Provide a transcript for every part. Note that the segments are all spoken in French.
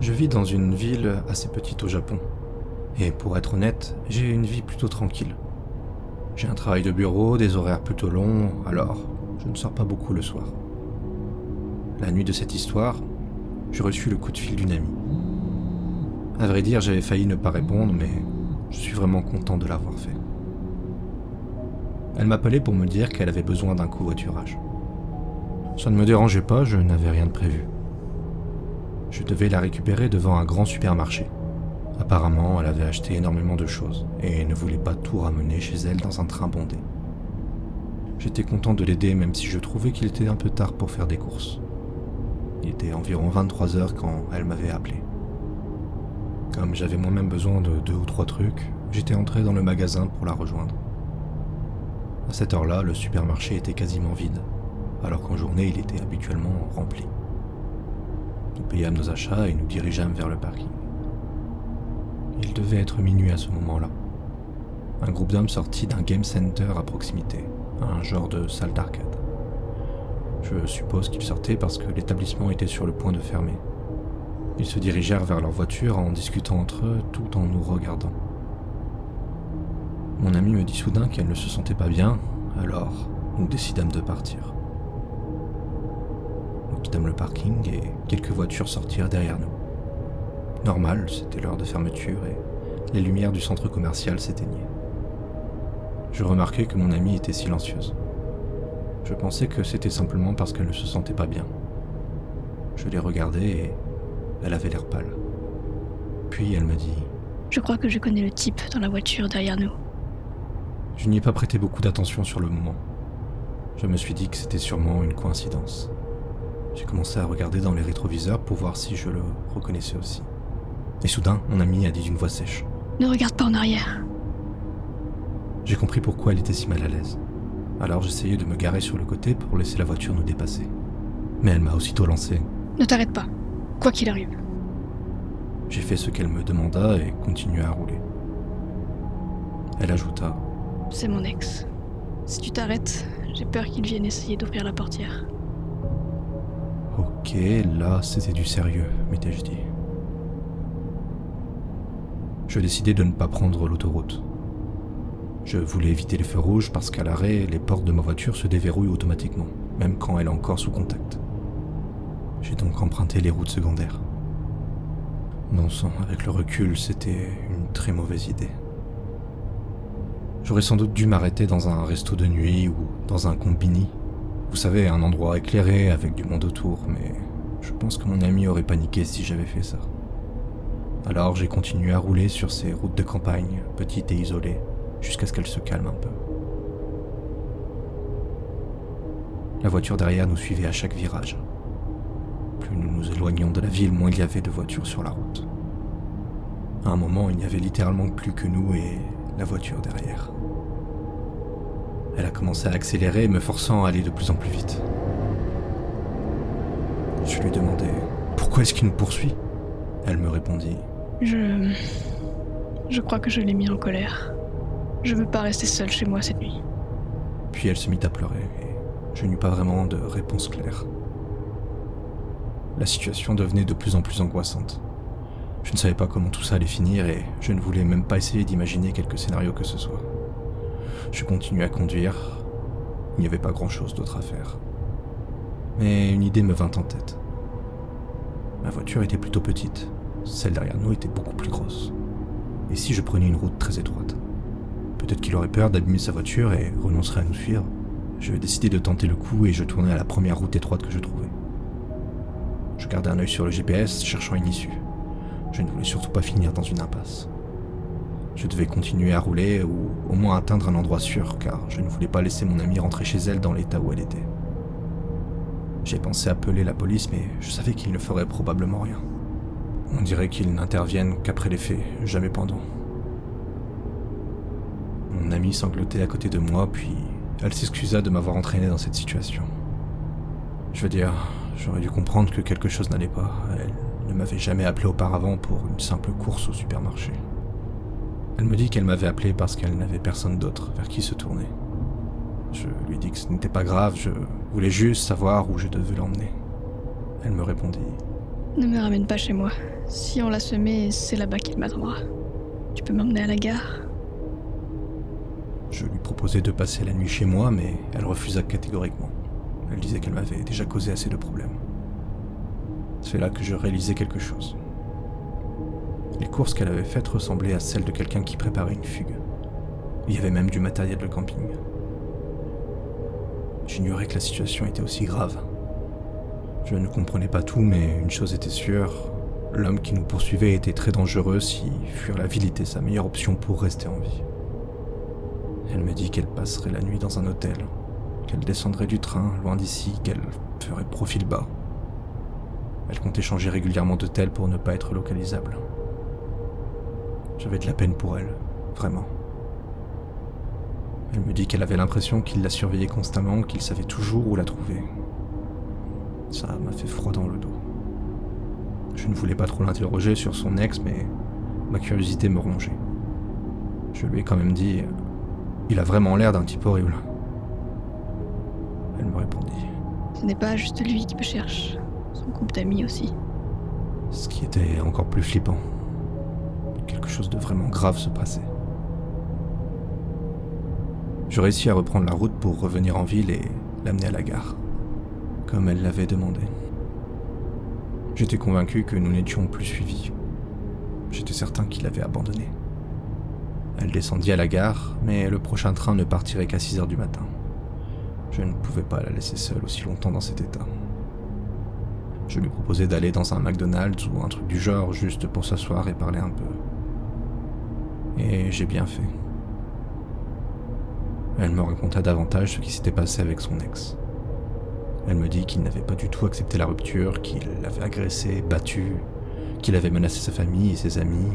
Je vis dans une ville assez petite au Japon. Et pour être honnête, j'ai une vie plutôt tranquille. J'ai un travail de bureau, des horaires plutôt longs, alors je ne sors pas beaucoup le soir. La nuit de cette histoire, j'ai reçu le coup de fil d'une amie. À vrai dire, j'avais failli ne pas répondre, mais je suis vraiment content de l'avoir fait. Elle m'appelait pour me dire qu'elle avait besoin d'un covoiturage. Ça ne me dérangeait pas, je n'avais rien de prévu. Je devais la récupérer devant un grand supermarché. Apparemment, elle avait acheté énormément de choses et ne voulait pas tout ramener chez elle dans un train bondé. J'étais content de l'aider même si je trouvais qu'il était un peu tard pour faire des courses. Il était environ 23h quand elle m'avait appelé. Comme j'avais moi-même besoin de 2 ou 3 trucs, j'étais entré dans le magasin pour la rejoindre. À cette heure-là, le supermarché était quasiment vide, alors qu'en journée, il était habituellement rempli. Nous payâmes nos achats et nous dirigeâmes vers le parking. Il devait être minuit à ce moment-là. Un groupe d'hommes sortit d'un game center à proximité, un genre de salle d'arcade. Je suppose qu'ils sortaient parce que l'établissement était sur le point de fermer. Ils se dirigèrent vers leur voiture en discutant entre eux tout en nous regardant. Mon amie me dit soudain qu'elle ne se sentait pas bien, alors nous décidâmes de partir. Nous quittâmes le parking et quelques voitures sortirent derrière nous. Normal, c'était l'heure de fermeture et les lumières du centre commercial s'éteignaient. Je remarquai que mon amie était silencieuse. Je pensais que c'était simplement parce qu'elle ne se sentait pas bien. Je l'ai regardée et elle avait l'air pâle. Puis elle me dit « Je crois que je connais le type dans la voiture derrière nous. » Je n'y ai pas prêté beaucoup d'attention sur le moment. Je me suis dit que c'était sûrement une coïncidence. J'ai commencé à regarder dans les rétroviseurs pour voir si je le reconnaissais aussi. Et soudain, mon amie a dit d'une voix sèche « Ne regarde pas en arrière. » J'ai compris pourquoi elle était si mal à l'aise. Alors j'essayais de me garer sur le côté pour laisser la voiture nous dépasser. Mais elle m'a aussitôt lancé « Ne t'arrête pas, quoi qu'il arrive. » J'ai fait ce qu'elle me demanda et continuai à rouler. Elle ajouta « C'est mon ex. Si tu t'arrêtes, j'ai peur qu'il vienne essayer d'ouvrir la portière. » Ok, là c'était du sérieux, m'étais-je dit. Je décidai de ne pas prendre l'autoroute. Je voulais éviter les feux rouges parce qu'à l'arrêt, les portes de ma voiture se déverrouillent automatiquement, même quand elle est encore sous contact. J'ai donc emprunté les routes secondaires. Bon sang, avec le recul, c'était une très mauvaise idée. J'aurais sans doute dû m'arrêter dans un resto de nuit ou dans un combini. Vous savez, un endroit éclairé avec du monde autour, mais je pense que mon ami aurait paniqué si j'avais fait ça. Alors j'ai continué à rouler sur ces routes de campagne, petites et isolées, jusqu'à ce qu'elle se calme un peu. La voiture derrière nous suivait à chaque virage. Plus nous nous éloignions de la ville, moins il y avait de voitures sur la route. À un moment, il n'y avait littéralement plus que nous et la voiture derrière. Elle a commencé à accélérer, me forçant à aller de plus en plus vite. Je lui demandai « Pourquoi est-ce qu'il nous poursuit ?» Elle me répondit « Je crois que je l'ai mis en colère. Je veux pas rester seule chez moi cette nuit. » Puis elle se mit à pleurer et je n'eus pas vraiment de réponse claire. La situation devenait de plus en plus angoissante. Je ne savais pas comment tout ça allait finir et je ne voulais même pas essayer d'imaginer quelque scénario que ce soit. Je continuais à conduire, il n'y avait pas grand-chose d'autre à faire. Mais une idée me vint en tête. Ma voiture était plutôt petite, celle derrière nous était beaucoup plus grosse. Et si je prenais une route très étroite ? Peut-être qu'il aurait peur d'abîmer sa voiture et renoncerait à nous suivre. Je décidai de tenter le coup et je tournai à la première route étroite que je trouvais. Je gardais un œil sur le GPS, cherchant une issue. Je ne voulais surtout pas finir dans une impasse. Je devais continuer à rouler ou au moins atteindre un endroit sûr, car je ne voulais pas laisser mon amie rentrer chez elle dans l'état où elle était. J'ai pensé appeler la police, mais je savais qu'ils ne feraient probablement rien. On dirait qu'ils n'interviennent qu'après les faits, jamais pendant. Mon amie sanglotait à côté de moi, puis elle s'excusa de m'avoir entraîné dans cette situation. Je veux dire, j'aurais dû comprendre que quelque chose n'allait pas. Elle ne m'avait jamais appelé auparavant pour une simple course au supermarché. Elle me dit qu'elle m'avait appelé parce qu'elle n'avait personne d'autre vers qui se tourner. Je lui dis que ce n'était pas grave, je voulais juste savoir où je devais l'emmener. Elle me répondit Ne me ramène pas chez moi. Si on l'a semé, c'est là-bas qu'il m'attendra. Tu peux m'emmener à la gare? Je lui proposais de passer la nuit chez moi, mais elle refusa catégoriquement. Elle disait qu'elle m'avait déjà causé assez de problèmes. C'est là que je réalisais quelque chose. Les courses qu'elle avait faites ressemblaient à celles de quelqu'un qui préparait une fugue. Il y avait même du matériel de camping. J'ignorais que la situation était aussi grave. Je ne comprenais pas tout, mais une chose était sûre, l'homme qui nous poursuivait était très dangereux si fuir la ville était sa meilleure option pour rester en vie. Elle me dit qu'elle passerait la nuit dans un hôtel, qu'elle descendrait du train, loin d'ici, qu'elle ferait profil bas. Elle comptait changer régulièrement d'hôtel pour ne pas être localisable. J'avais de la peine pour elle, vraiment. Elle me dit qu'elle avait l'impression qu'il la surveillait constamment, qu'il savait toujours où la trouver. Ça m'a fait froid dans le dos. Je ne voulais pas trop l'interroger sur son ex, mais ma curiosité me rongeait. Je lui ai quand même dit « Il a vraiment l'air d'un type horrible. » Elle me répondit. Ce n'est pas juste lui qui me cherche, son groupe d'amis aussi. Ce qui était encore plus flippant. Quelque chose de vraiment grave se passait. Je réussis à reprendre la route pour revenir en ville et l'amener à la gare, comme elle l'avait demandé. J'étais convaincu que nous n'étions plus suivis. J'étais certain qu'il avait abandonné. Elle descendit à la gare, mais le prochain train ne partirait qu'à 6h du matin. Je ne pouvais pas la laisser seule aussi longtemps dans cet état. Je lui proposais d'aller dans un McDonald's ou un truc du genre, juste pour s'asseoir et parler un peu. Et j'ai bien fait. Elle me raconta davantage ce qui s'était passé avec son ex. Elle me dit qu'il n'avait pas du tout accepté la rupture, qu'il l'avait agressée, battue, qu'il avait menacé sa famille et ses amis,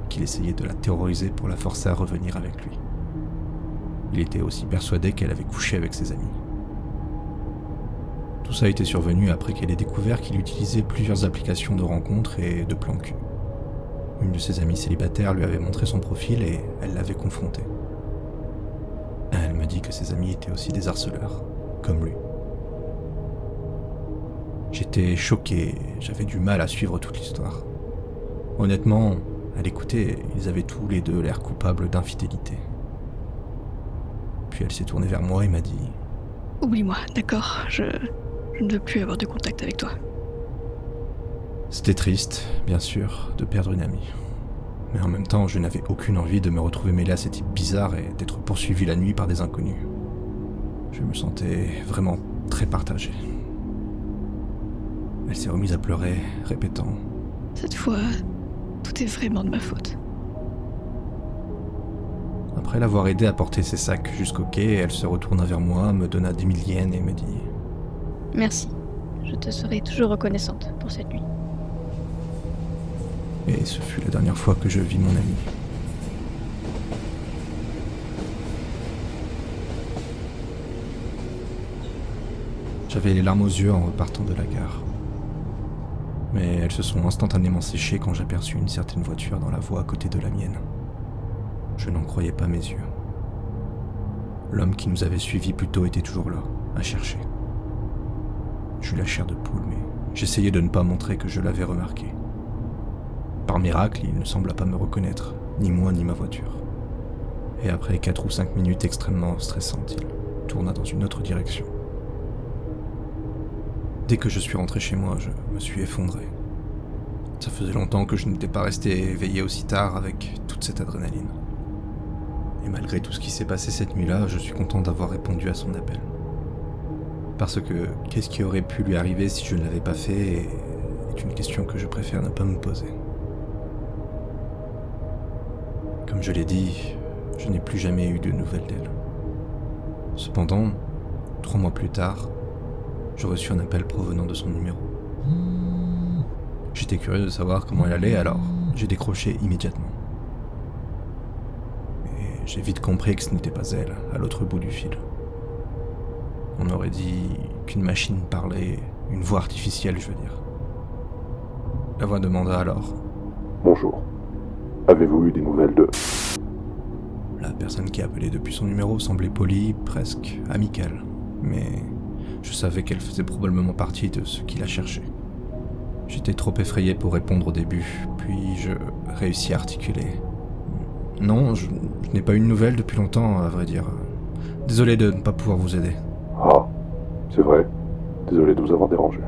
qu'il essayait de la terroriser pour la forcer à revenir avec lui. Il était aussi persuadé qu'elle avait couché avec ses amis. Tout ça était survenu après qu'elle ait découvert qu'il utilisait plusieurs applications de rencontres et de plans cul. Une de ses amies célibataires lui avait montré son profil et elle l'avait confronté. Elle me dit que ses amis étaient aussi des harceleurs, comme lui. J'étais choqué, j'avais du mal à suivre toute l'histoire. Honnêtement, à l'écouter, ils avaient tous les deux l'air coupables d'infidélité. Puis elle s'est tournée vers moi et m'a dit « Oublie-moi, d'accord, je ne veux plus avoir de contact avec toi. » C'était triste, bien sûr, de perdre une amie. Mais en même temps, je n'avais aucune envie de me retrouver mêlé à ces types bizarres et d'être poursuivi la nuit par des inconnus. Je me sentais vraiment très partagé. Elle s'est remise à pleurer, répétant « Cette fois, tout est vraiment de ma faute. » Après l'avoir aidée à porter ses sacs jusqu'au quai, elle se retourna vers moi, me donna 10 000 yens et me dit « Merci, je te serai toujours reconnaissante pour cette nuit. » Et ce fut la dernière fois que je vis mon ami. J'avais les larmes aux yeux en repartant de la gare. Mais elles se sont instantanément séchées quand j'aperçus une certaine voiture dans la voie à côté de la mienne. Je n'en croyais pas mes yeux. L'homme qui nous avait suivis plus tôt était toujours là, à chercher. J'eus la chair de poule, mais j'essayais de ne pas montrer que je l'avais remarqué. Par miracle, il ne sembla pas me reconnaître, ni moi ni ma voiture. Et après 4 ou 5 minutes extrêmement stressantes, il tourna dans une autre direction. Dès que je suis rentré chez moi, je me suis effondré. Ça faisait longtemps que je n'étais pas resté éveillé aussi tard avec toute cette adrénaline. Et malgré tout ce qui s'est passé cette nuit-là, je suis content d'avoir répondu à son appel. Parce que qu'est-ce qui aurait pu lui arriver si je ne l'avais pas fait est une question que je préfère ne pas me poser. Comme je l'ai dit, je n'ai plus jamais eu de nouvelles d'elle. Cependant, 3 mois plus tard, je reçus un appel provenant de son numéro. J'étais curieux de savoir comment elle allait, alors j'ai décroché immédiatement. Et j'ai vite compris que ce n'était pas elle, à l'autre bout du fil. On aurait dit qu'une machine parlait, une voix artificielle, je veux dire. La voix demanda alors « Bonjour. Avez-vous eu des nouvelles de... » La personne qui appelait depuis son numéro semblait polie, presque amicale, mais je savais qu'elle faisait probablement partie de ceux qui la cherchaient. J'étais trop effrayé pour répondre au début, puis je réussis à articuler. Non, je n'ai pas eu de nouvelles depuis longtemps, à vrai dire. Désolé de ne pas pouvoir vous aider. Ah, c'est vrai. Désolé de vous avoir dérangé.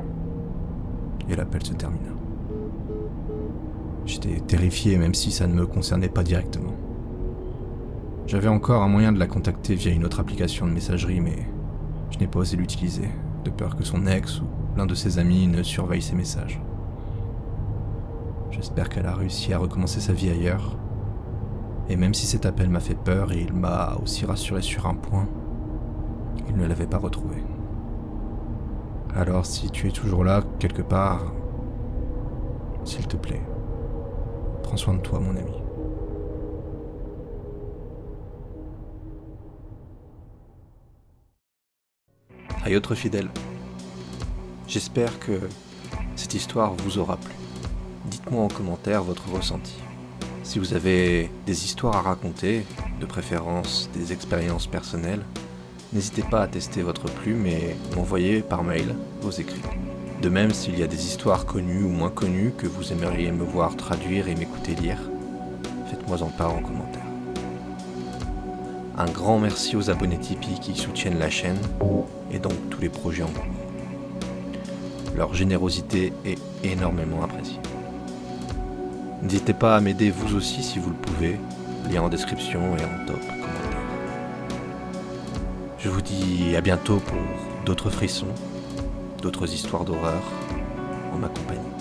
Et l'appel se termina. J'étais terrifié, même si ça ne me concernait pas directement. J'avais encore un moyen de la contacter via une autre application de messagerie, mais je n'ai pas osé l'utiliser, de peur que son ex ou l'un de ses amis ne surveille ses messages. J'espère qu'elle a réussi à recommencer sa vie ailleurs. Et même si cet appel m'a fait peur, il m'a aussi rassuré sur un point, il ne l'avait pas retrouvée. Alors si tu es toujours là, quelque part, s'il te plaît, prends soin de toi, mon ami. Aïe autre fidèle, j'espère que cette histoire vous aura plu. Dites-moi en commentaire votre ressenti. Si vous avez des histoires à raconter, de préférence des expériences personnelles, n'hésitez pas à tester votre plume et m'envoyer par mail vos écrits. De même, s'il y a des histoires connues ou moins connues que vous aimeriez me voir traduire et m'écouter lire, faites-moi en part en commentaire. Un grand merci aux abonnés Tipeee qui soutiennent la chaîne et donc tous les projets en cours. Leur générosité est énormément appréciée. N'hésitez pas à m'aider vous aussi si vous le pouvez, lien en description et en top commentaire. Je vous dis à bientôt pour d'autres frissons, d'autres histoires d'horreur en ma compagnie.